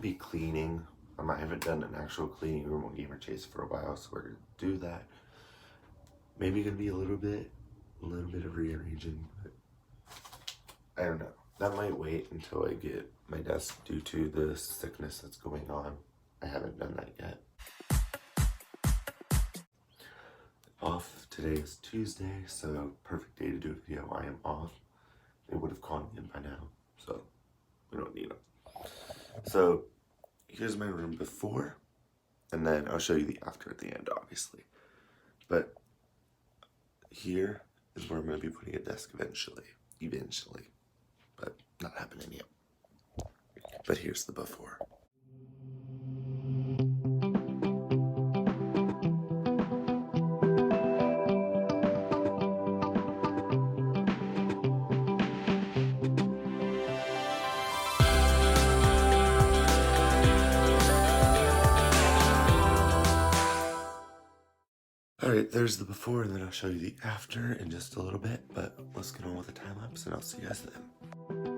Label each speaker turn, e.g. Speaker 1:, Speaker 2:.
Speaker 1: be cleaning. I haven't done an actual cleaning room on Gamer Chase for a while, so we're gonna do that. Maybe gonna be a little bit of rearranging, but I don't know. That might wait until I get my desk due to the sickness that's going on. I haven't done that yet. Off today is Tuesday, so perfect day to do a video. I am off. They would have called me in by now, so we don't need them. So here's my room before, and then I'll show you the after at the end, obviously. But here is where I'm going to be putting a desk eventually, but not happening yet. But here's the before. Alright, there's the before, and then I'll show you the after in just a little bit, but let's get on with the time lapse, and I'll see you guys then.